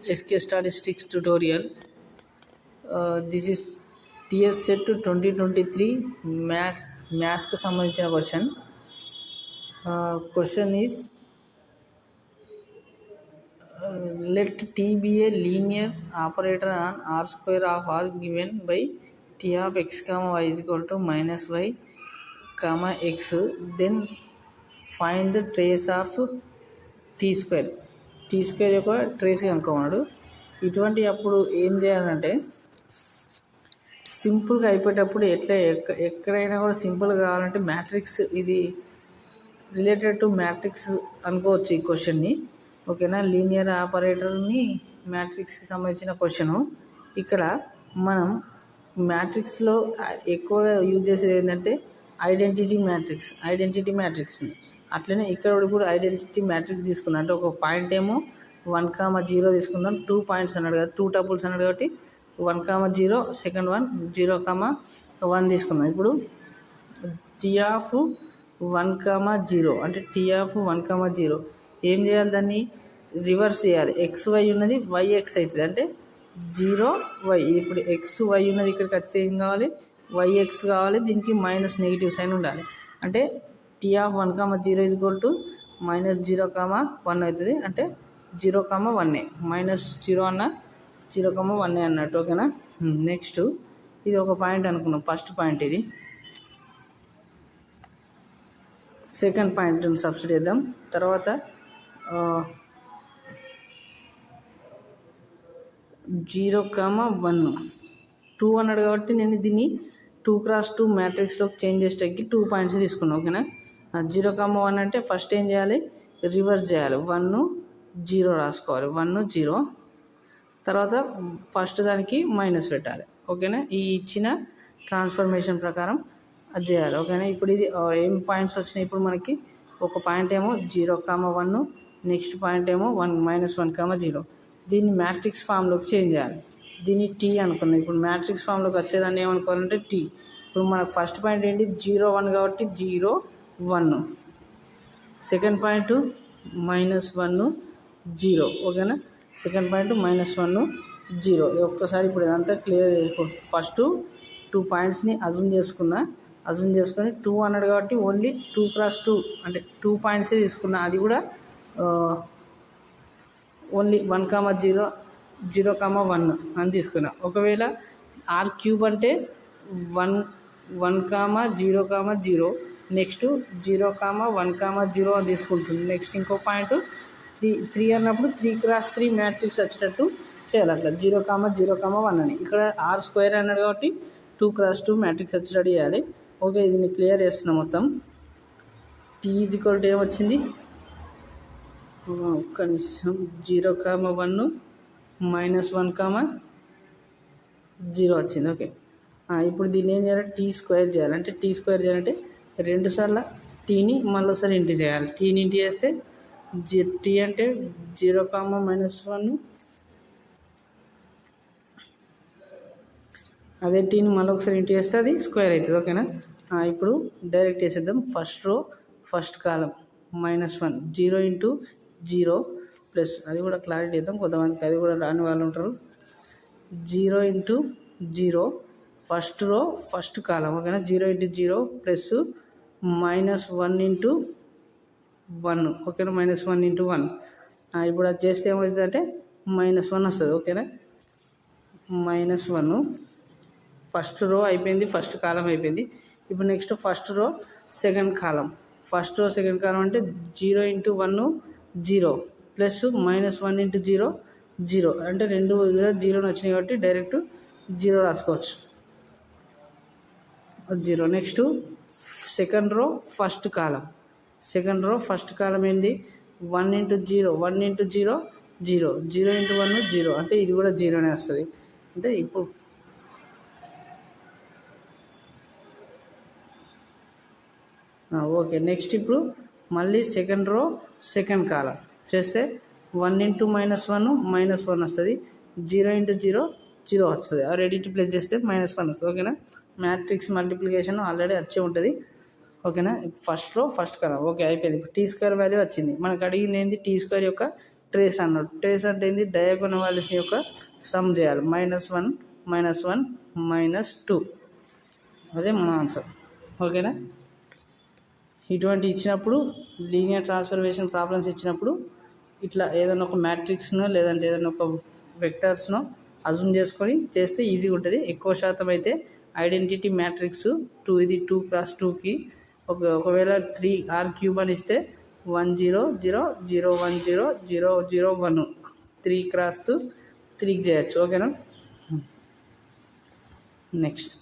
SK Statistics tutorial. This is TS set 2023 maths కు సంబంధించిన question. Question is let T be a linear operator on R square of R given by T of x comma y is equal to minus y comma x. Then find the trace of T square. T square యొక్క trace కనుక్కున్నాడు. ఇటువంటి అప్పుడు ఏం చేయాలంటే సింపుల్గా అయిపోయేటప్పుడు ఎక్కడైనా కూడా simple కావాలంటే matrix ఇది రిలేటెడ్ టు మ్యాట్రిక్స్ అనుకోవచ్చు ఈ క్వశ్చన్ని. ఓకేనా, లీనియర్ ఆపరేటర్ని మ్యాట్రిక్స్కి సంబంధించిన క్వశ్చను. ఇక్కడ మనం మ్యాట్రిక్స్లో ఎక్కువగా యూజ్ చేసేది ఏంటంటే ఐడెంటిటీ మ్యాట్రిక్స్ని. అట్లనే ఇక్కడ కూడా ఐడెంటిటీ మ్యాట్రిక్స్ తీసుకుందాం. అంటే ఒక పాయింట్ ఏమో 1,0 తీసుకుందాం. 2 పాయింట్స్ అన్నాడు కదా, 2 టపుల్స్ అన్నాడు కాబట్టి 1,0, సెకండ్ 1 0,1 తీసుకుందాం. ఇప్పుడు టీ ఆఫ్ 1,0 అంటే టీ ఆఫ్ 1,0 ఏం చేయాలి, దాన్ని రివర్స్ చేయాలి. XY ఉన్నది YX అవుతుంది, అంటే 0Y. ఇప్పుడు XY ఉన్నది ఇక్కడ ఖచ్చితంగా ఏం కావాలి, YX కావాలి. దీనికి మైనస్ నెగిటివ్ సైన్ ఉండాలి. అంటే T of 1,0 is equal to minus 0,1 అవుతుంది. అంటే 0,1 మైనస్ 0 అన్న 0,1 అన్నట్టు. ఓకేనా, నెక్స్ట్ ఇది ఒక పాయింట్ అనుకున్నాం, ఫస్ట్ పాయింట్. ఇది సెకండ్ పాయింట్ సబ్స్టిట్యూట్ చేద్దాం. తర్వాత 0,1 2 అన్నాడు కాబట్టి నేను దీన్ని 2x2 మ్యాట్రిక్స్లోకి చేంజ్ చేసేటకి 2 పాయింట్స్ తీసుకున్నాను. ఓకేనా, 0,1 అంటే ఫస్ట్ ఏం చేయాలి, రివర్స్ చేయాలి. 1 0 రాసుకోవాలి, 1 0. తర్వాత ఫస్ట్ దానికి మైనస్ పెట్టాలి. ఓకేనా, ఈ ఇచ్చిన ట్రాన్స్ఫర్మేషన్ ప్రకారం అది చేయాలి. ఓకేనా, ఇప్పుడు ఇది ఏం పాయింట్స్ వచ్చినాయి, ఇప్పుడు మనకి ఒక పాయింట్ ఏమో 0,1, నెక్స్ట్ పాయింట్ ఏమో -1,0. దీన్ని మ్యాట్రిక్స్ ఫామ్లోకి చేంజ్ చేయాలి. దీన్ని టీ అనుకుందాం. ఇప్పుడు మ్యాట్రిక్స్ ఫామ్లోకి వచ్చేదాన్ని ఏమనుకోవాలంటే టీ. ఇప్పుడు మనకు ఫస్ట్ పాయింట్ ఏంటి, 0 1 కాబట్టి 0 1. Second point -1 0. ఓకేనా, సెకండ్ పాయింట్ -1 0. ఒక్కసారి ఇప్పుడు ఇదంతా క్లియర్. ఇప్పుడు ఫస్ట్ 2 పాయింట్స్ని అజూమ్ చేసుకొని 2 అన్నాడు కాబట్టి ఓన్లీ 2x2 అంటే 2 పాయింట్సే తీసుకున్నా. అది కూడా ఓన్లీ 1,0 0,1 అని తీసుకున్నా. ఒకవేళ R³ అంటే 1,0,0 నెక్స్ట్ 0,1,0 అని తీసుకుంటుంది. నెక్స్ట్ ఇంకో పాయింట్ 3 అన్నప్పుడు 3x3 మ్యాట్రిక్స్ వచ్చేటట్టు చేయాలి. అట్లా 0,0,1 అని. ఇక్కడ R² అన్నాడు కాబట్టి 2x2 మ్యాట్రిక్స్ వచ్చేటట్టు చేయాలి. ఓకే, దీన్ని క్లియర్ చేస్తున్నాం మొత్తం. T ఈజ్ ఈక్వల్ టు ఏమొచ్చింది, ఒక్క నిమిషం, 0,1 -1,0 వచ్చింది. ఓకే, ఇప్పుడు దీన్ని ఏం చేయాలి, T స్క్వేర్ చేయాలి. అంటే T స్క్వేర్ చేయాలంటే 2 సార్లు టీని మళ్ళీ ఒకసారి ఇంటి చేయాలి. టీని ఇంటి చేస్తే T అంటే 0,-1, అదే టీని మళ్ళీ ఒకసారి ఇంటి చేస్తే అది స్క్వేర్ అవుతుంది. ఓకేనా, ఇప్పుడు డైరెక్ట్ చేసేద్దాం. ఫస్ట్ రో ఫస్ట్ కాలం -1 0 × 0 ప్లస్, అది కూడా క్లారిటీ ఇద్దాం, కొంతమందికి అది కూడా రాని వాళ్ళు ఉంటారు. 0 × 0 ఫస్ట్ రో ఫస్ట్ కాలం. ఓకేనా, 0 × 0 ప్లస్ -1 × 1. ఓకేనా, -1 × 1. ఇప్పుడు అది చేస్తే ఏమవుతుంది అంటే -1 వస్తుంది. ఓకేనా, -1 ఫస్ట్ రో అయిపోయింది, ఫస్ట్ కాలం అయిపోయింది. ఇప్పుడు next first row second column. First row second column అంటే 0 × 1 0 ప్లస్ -1 × 0 0. అంటే 2 0 వచ్చినాయి కాబట్టి డైరెక్ట్ 0 రాసుకోవచ్చు, 0. నెక్స్ట్ సెకండ్ రో ఫస్ట్ కాలం. సెకండ్ రో ఫస్ట్ కాలం ఏంది, 1 × 0 1 × 0 0 0 × 1 0. అంటే ఇది కూడా 0నే వస్తుంది. అంటే ఇప్పుడు ఓకే, నెక్స్ట్ ఇప్పుడు మళ్ళీ సెకండ్ రో సెకండ్ కాలం చేస్తే 1 × -1 -1 వస్తుంది. 0 × 0 0 వస్తుంది. ఆ రెండింటి ప్లస్ చేస్తే -1 వస్తుంది. ఓకేనా, మ్యాట్రిక్స్ మల్టిప్లికేషన్ ఆల్రెడీ వచ్చే ఉంటుంది. ఓకేనా, ఫస్ట్ రో ఫస్ట్ కాలం. ఓకే, అయిపోయింది. T² వాల్యూ వచ్చింది. మనకు అడిగింది ఏంది, T² యొక్క ట్రేస్ అన్నాడు. ట్రేస్ అంటే ఏంది, డయాగోనల్ వాల్యూస్ని యొక్క సమ్ చేయాలి. -1 -1 -2 అదే మన ఆన్సర్. ఓకేనా. ఇటువంటి ఇచ్చినప్పుడు లీనియర్ ట్రాన్స్ఫర్మేషన్ ప్రాబ్లమ్స్ ఇచ్చినప్పుడు ఇట్లా ఏదైనా ఒక మ్యాట్రిక్స్నో లేదంటే ఏదైనా ఒక వెక్టర్స్నో అజూమ్ చేసుకొని చేస్తే ఈజీగా ఉంటుంది. ఎక్కువ శాతం అయితే ఐడెంటిటీ మ్యాట్రిక్స్ 2 ఇది 2x2కి ఒకవేళ 3R³ అని ఇస్తే 1 0 0 0 1 0 0 0 1 3x3కి చేయొచ్చు. ఓకేనా. నెక్స్ట్